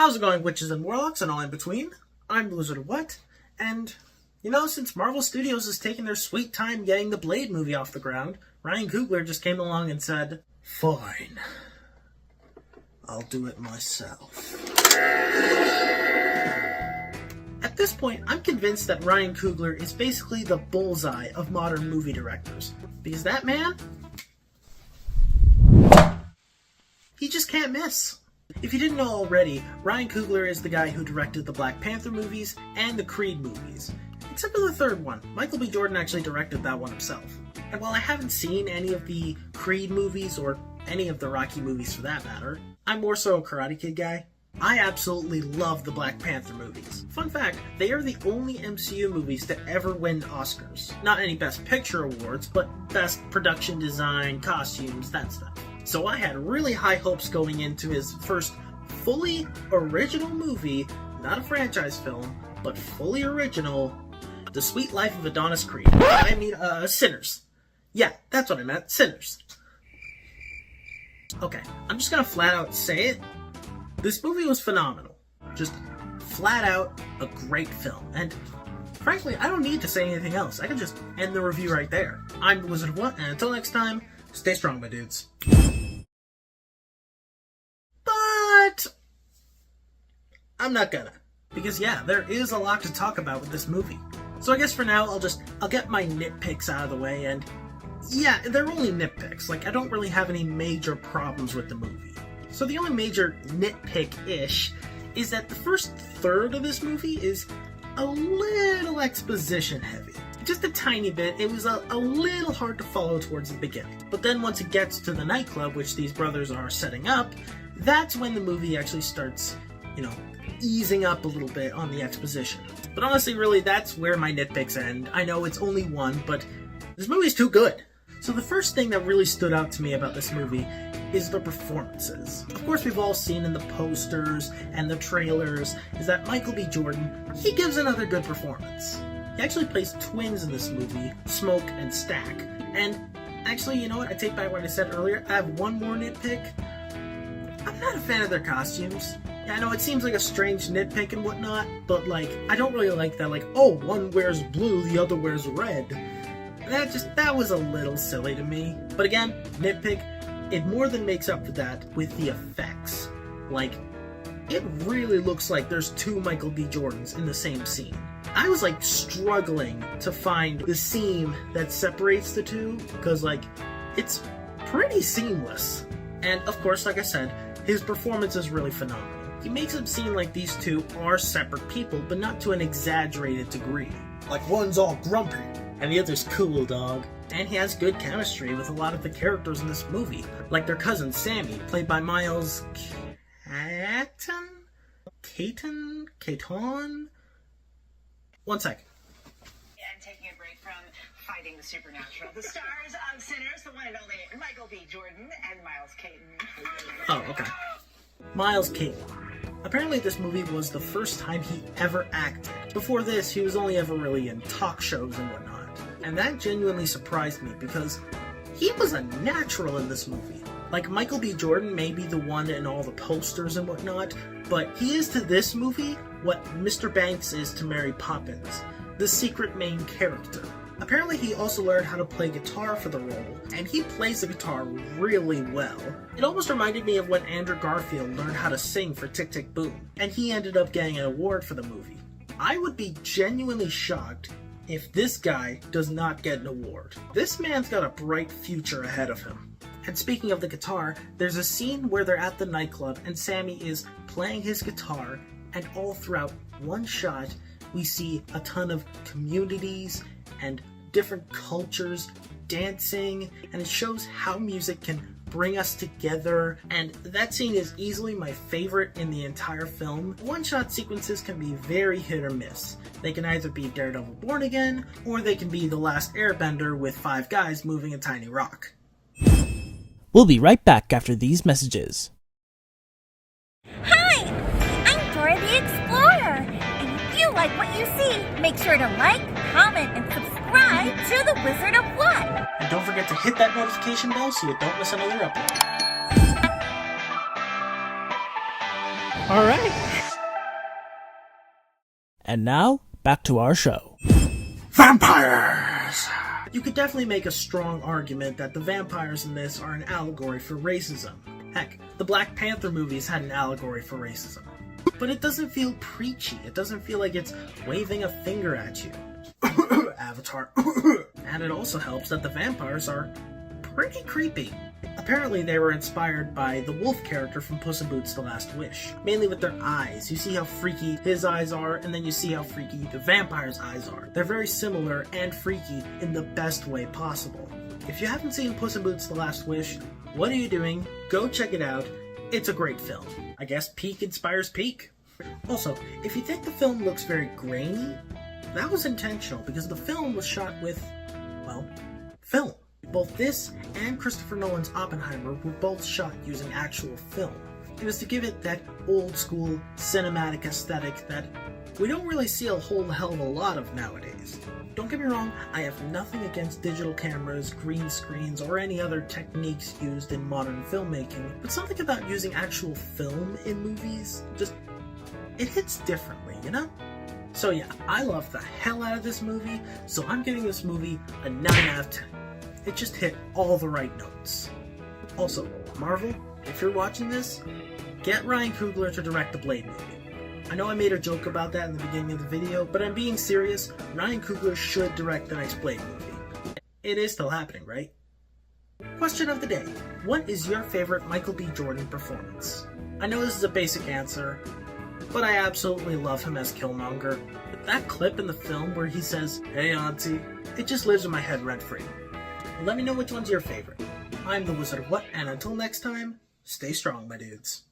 How's it going, witches and warlocks and all in between? I'm the Wizard of What, and, since Marvel Studios has taken their sweet time getting the Blade movie off the ground, Ryan Coogler just came along and said, "Fine, I'll do it myself." At this point, I'm convinced that Ryan Coogler is basically the bullseye of modern movie directors, because that man, he just can't miss. If you didn't know already, Ryan Coogler is the guy who directed the Black Panther movies and the Creed movies. Except for the third one. Michael B. Jordan actually directed that one himself. And while I haven't seen any of the Creed movies, or any of the Rocky movies for that matter, I'm more so a Karate Kid guy. I absolutely love the Black Panther movies. Fun fact, they are the only MCU movies to ever win Oscars. Not any Best Picture awards, but Best Production Design, Costumes, that stuff. So I had really high hopes going into his first fully original movie, not a franchise film, but fully original, The Sweet Life of Adonis Creed. Sinners. Yeah, that's what I meant, Sinners. Okay, I'm just gonna flat out say it. This movie was phenomenal. Just flat out a great film. And frankly, I don't need to say anything else. I can just end the review right there. I'm the Wizard of What, and until next time, stay strong, my dudes. But I'm not gonna. Because yeah, there is a lot to talk about with this movie. So I guess for now, I'll get my nitpicks out of the way, and yeah, they're only nitpicks. Like, I don't really have any major problems with the movie. So the only major nitpick-ish is that the first third of this movie is a little exposition heavy. Just a tiny bit. It was a little hard to follow towards the beginning. But then once it gets to the nightclub, which these brothers are setting up, that's when the movie actually starts, easing up a little bit on the exposition. But honestly, really, that's where my nitpicks end. I know it's only one, but this movie's too good. So the first thing that really stood out to me about this movie is the performances. Of course, we've all seen in the posters and the trailers is that Michael B. Jordan, he gives another good performance. He actually plays twins in this movie, Smoke and Stack. And actually, you know what? I take back what I said earlier. I have one more nitpick. I'm not a fan of their costumes. Yeah, I know it seems like a strange nitpick and whatnot, but I don't really like that, one wears blue, the other wears red. That was a little silly to me. But again, nitpick, it more than makes up for that with the effects. It really looks like there's two Michael B. Jordans in the same scene. I was struggling to find the seam that separates the two, because it's pretty seamless. And of course, like I said, his performance is really phenomenal. He makes it seem like these two are separate people, but not to an exaggerated degree. One's all grumpy, and the other's cool, dog. And he has good chemistry with a lot of the characters in this movie, like their cousin Sammy, played by Miles Caton? One second. And taking a break from fighting the supernatural, the stars of Sinners, the one and only Michael B. Jordan and Miles Caton. Oh, okay. Miles Caton. Apparently this movie was the first time he ever acted. Before this, he was only ever really in talk shows and whatnot. And that genuinely surprised me because he was a natural in this movie. Michael B. Jordan may be the one in all the posters and whatnot, but he is to this movie what Mr. Banks is to Mary Poppins, the secret main character. Apparently he also learned how to play guitar for the role, and he plays the guitar really well. It almost reminded me of when Andrew Garfield learned how to sing for Tick, Tick, Boom, and he ended up getting an award for the movie. I would be genuinely shocked if this guy does not get an award. This man's got a bright future ahead of him. And speaking of the guitar, there's a scene where they're at the nightclub and Sammy is playing his guitar, and all throughout one shot, we see a ton of communities and different cultures dancing, and it shows how music can bring us together, and that scene is easily my favorite in the entire film. One-shot sequences can be very hit or miss. They can either be Daredevil Born Again, or they can be The Last Airbender with 5 guys moving a tiny rock. We'll be right back after these messages. Hi! I'm Dora the Explorer! And if you like what you see, make sure to like, comment, and subscribe to the Wizard of What! And don't forget to hit that notification bell so you don't miss another upload. Alright. And now, back to our show. Vampires! You could definitely make a strong argument that the vampires in this are an allegory for racism. Heck, the Black Panther movies had an allegory for racism. But it doesn't feel preachy. It doesn't feel like it's waving a finger at you. Avatar. And it also helps that the vampires are pretty creepy. Apparently they were inspired by the wolf character from Puss in Boots: The Last Wish. Mainly with their eyes. You see how freaky his eyes are, and then you see how freaky the vampire's eyes are. They're very similar and freaky in the best way possible. If you haven't seen Puss in Boots: The Last Wish, what are you doing? Go check it out. It's a great film. I guess peak inspires peak. Also, if you think the film looks very grainy, that was intentional because the film was shot with, well, film. Both this and Christopher Nolan's Oppenheimer were both shot using actual film. It was to give it that old school cinematic aesthetic that we don't really see a whole hell of a lot of nowadays. Don't get me wrong, I have nothing against digital cameras, green screens, or any other techniques used in modern filmmaking, but something about using actual film in movies, just, it hits differently, you know? So yeah, I love the hell out of this movie, so I'm giving this movie a 9 out of 10. It just hit all the right notes. Also, Marvel, if you're watching this, get Ryan Coogler to direct the Blade movie. I know I made a joke about that in the beginning of the video, but I'm being serious. Ryan Coogler should direct the next Blade movie. It is still happening, right? Question of the day. What is your favorite Michael B. Jordan performance? I know this is a basic answer, but I absolutely love him as Killmonger. That clip in the film where he says, "Hey auntie," it just lives in my head rent-free. Let me know which one's your favorite. I'm the Wizard of What, and until next time, stay strong, my dudes.